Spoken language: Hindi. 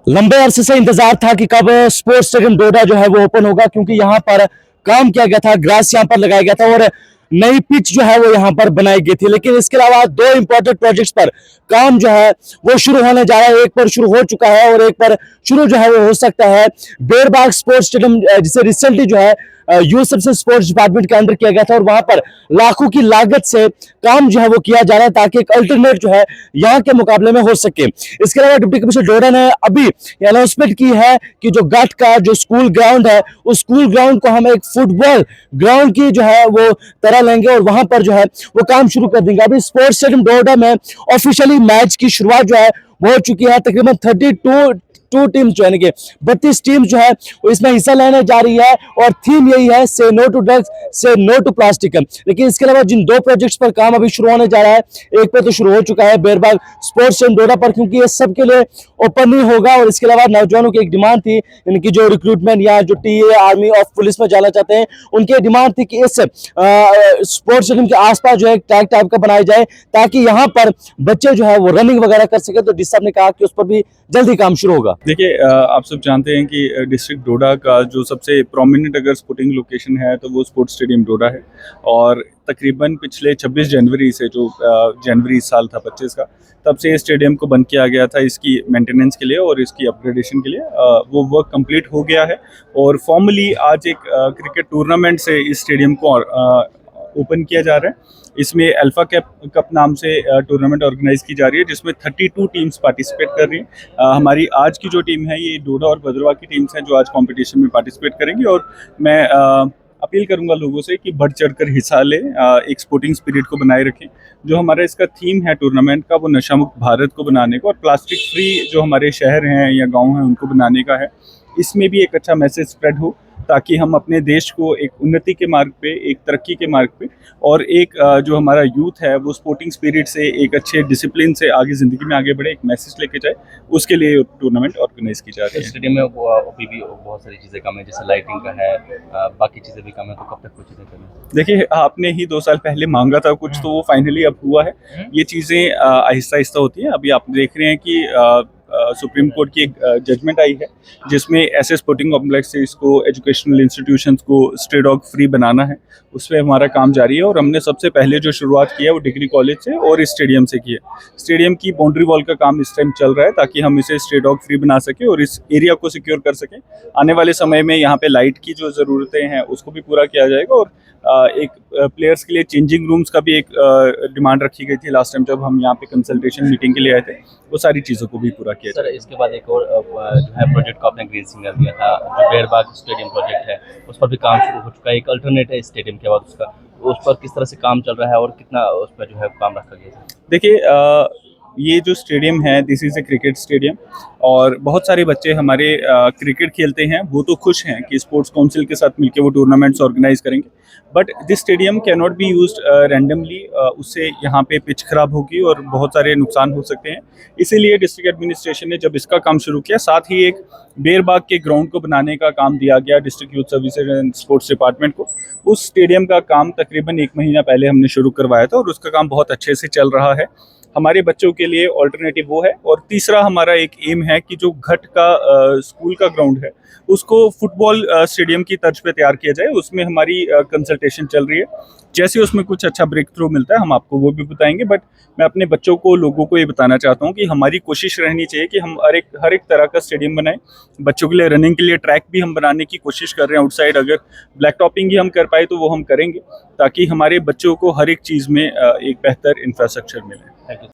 लंबे अरसे से इंतजार था कि कब स्पोर्ट्स स्टेडियम डोडा जो है वो ओपन होगा, क्योंकि यहाँ पर काम किया गया था, ग्रास यहाँ पर लगाया गया था और नई पिच जो है वो यहाँ पर बनाई गई थी। लेकिन इसके अलावा दो इंपॉर्टेंट प्रोजेक्ट्स पर काम जो है वो शुरू होने जा रहा है। एक पर शुरू हो चुका है और एक पर शुरू जो है वो हो सकता है। बेरबाग स्पोर्ट्स स्टेडियम जिसे रिसेंटली जो है यूथ सबसे स्पोर्ट्स डिपार्टमेंट के अंदर किया गया था और वहां पर लाखों की लागत से काम जो है वो किया जा रहा है, ताकि एक अल्टरनेट जो है यहाँ के मुकाबले में हो सके। इसके अलावा डिप्टी कमिश्नर डोडा ने अभी अनाउंसमेंट की है कि जो गट का जो स्कूल ग्राउंड है, उस स्कूल ग्राउंड को हम एक फुटबॉल ग्राउंड की जो है वो तरह लेंगे और वहां पर जो है वो काम शुरू कर देंगे। अभी स्पोर्ट्स स्टेडियम डोडा में ऑफिशियली मैच की शुरुआत जो है वो हो चुकी है। तकरीबन 32 टीम्स जो है 32 टीम जो है वो इसमें हिस्सा लेने जा रही है और थीम यही है, से नो टू ड्रग्स, से नो टू प्लास्टिक। लेकिन इसके अलावा जिन दो प्रोजेक्ट्स पर काम अभी शुरू होने जा रहा है, एक पे तो शुरू हो चुका है बेरबाग स्पोर्ट्स स्टेडियम डोडा पर, क्योंकि ये सबके लिए ओपन नहीं होगा। और इसके अलावा नौजवानों की एक डिमांड थी, इनकी जो रिक्रूटमेंट या जो टीए आर्मी और पुलिस में जाना चाहते हैं, उनकी डिमांड थी कि इस स्पोर्ट्स स्टेडियम के आसपास जो है ट्रैक टाइप का बनाया जाए, ताकि यहाँ पर बच्चे जो है वो रनिंग वगैरह कर सके। तो डिस साहब ने कहा कि उस पर भी जल्दी काम शुरू होगा। देखिए, आप सब जानते हैं कि डिस्ट्रिक्ट डोडा का जो सबसे प्रोमिनेंट अगर स्पोर्टिंग लोकेशन है तो वो स्पोर्ट्स स्टेडियम डोडा है। और तकरीबन पिछले 26 जनवरी से, जो जनवरी इस साल था 25 का, तब से इस स्टेडियम को बंद किया गया था इसकी मेंटेनेंस के लिए और इसकी अपग्रेडेशन के लिए। वो वर्क कंप्लीट हो गया है और फॉर्मली आज एक क्रिकेट टूर्नामेंट से इस स्टेडियम को ओपन किया जा रहा है। इसमें अल्फा कप नाम से टूर्नामेंट ऑर्गेनाइज की जा रही है, जिसमें 32 टीम्स पार्टिसिपेट कर रही हैं। हमारी आज की जो टीम है ये डोडा और भद्रवाह की टीम्स हैं जो आज कंपटीशन में पार्टिसिपेट करेंगी। और मैं अपील करूंगा लोगों से कि बढ़ चढ़कर हिस्सा लें, एक स्पोर्टिंग स्पिरिट को बनाए रखें। जो हमारा इसका थीम है टूर्नामेंट का, वो नशा मुक्त भारत को बनाने को और प्लास्टिक फ्री जो हमारे शहर हैं या गाँव हैं उनको बनाने का है। इसमें भी एक अच्छा मैसेज स्प्रेड हो, ताकि हम अपने देश को एक उन्नति के मार्ग पे, एक तरक्की के मार्ग पे और एक जो हमारा यूथ है वो स्पोर्टिंग स्पिरिट से, एक अच्छे डिसिप्लिन से आगे ज़िंदगी में आगे बढ़े, एक मैसेज लेके जाए, उसके लिए टूर्नामेंट ऑर्गेनाइज की जा रही है। स्टेडियम में अभी भी बहुत सारी चीज़ें कम है, जैसे लाइटिंग का है, बाकी चीज़ें भी कम है, तो कब तक कुछ चीज़ें कम है? देखिए, आपने ही 2 साल पहले मांगा था कुछ, तो वो फाइनली अब हुआ है। ये चीज़ें आहिस्ता आहिस्ता होती हैं। अभी आप देख रहे हैं कि सुप्रीम कोर्ट की एक जजमेंट आई है, जिसमें ऐसे स्पोर्टिंग कॉम्प्लेक्स से इसको एजुकेशनल इंस्टीट्यूशंस को स्ट्रे डॉग फ्री बनाना है। उस पर हमारा काम जारी है और हमने सबसे पहले जो शुरुआत की है वो डिग्री कॉलेज से और इस स्टेडियम से की है। स्टेडियम की बाउंड्री वॉल का काम इस टाइम चल रहा है, ताकि हम इसे स्ट्रे डॉग फ्री बना सकें और इस एरिया को सिक्योर कर सकें। आने वाले समय में यहाँ पे लाइट की जो ज़रूरतें हैं उसको भी पूरा किया जाएगा और एक प्लेयर्स के लिए चेंजिंग रूम्स का भी एक डिमांड रखी गई थी लास्ट टाइम जब हम यहाँ पे कंसल्टेशन मीटिंग के लिए आए थे। वो सारी चीज़ों को भी पूरा किया। सर, इसके बाद एक और जो है प्रोजेक्ट को आपने ग्रीन सिग्नल दिया था, जो बेरबाग स्टेडियम प्रोजेक्ट है, उस पर भी काम शुरू हो चुका है। एक अल्टरनेट है स्टेडियम के बाद उसका, उस पर किस तरह से काम चल रहा है और कितना उस पर जो है काम रखा गया है? देखिए, ये जो स्टेडियम है, this is a cricket stadium और बहुत सारे बच्चे हमारे क्रिकेट खेलते हैं। वो तो खुश हैं कि स्पोर्ट्स काउंसिल के साथ मिलकर वो टूर्नामेंट्स ऑर्गेनाइज करेंगे, but this stadium can not be used randomly. उससे यहाँ पे पिच खराब होगी और बहुत सारे नुकसान हो सकते हैं। इसीलिए डिस्ट्रिक्ट एडमिनिस्ट्रेशन ने जब इसका काम शुरू किया, साथ ही एक बेरबाग के ग्राउंड को बनाने का काम दिया गया district youth services and sports department को। उस स्टेडियम का काम तकरीबन 1 महीना पहले हमने शुरू करवाया था और उसका काम बहुत अच्छे से चल रहा है। हमारे बच्चों के लिए ऑल्टरनेटिव वो है। और तीसरा हमारा एक एम है कि जो घट का स्कूल का ग्राउंड है उसको फुटबॉल स्टेडियम की तर्ज पे तैयार किया जाए। उसमें हमारी कंसल्टेशन चल रही है। जैसे उसमें कुछ अच्छा ब्रेक थ्रू मिलता है हम आपको वो भी बताएंगे। बट मैं अपने बच्चों को, लोगों को ये बताना चाहता हूँ कि हमारी कोशिश रहनी चाहिए कि हम हर एक तरह का स्टेडियम बनाएं। बच्चों के लिए रनिंग के लिए ट्रैक भी हम बनाने की कोशिश कर रहे हैं आउटसाइड। अगर ब्लैक टॉपिंग ही हम कर पाए तो वो हम करेंगे, ताकि हमारे बच्चों को हर एक चीज़ में एक बेहतर इंफ्रास्ट्रक्चर मिले। Thank you.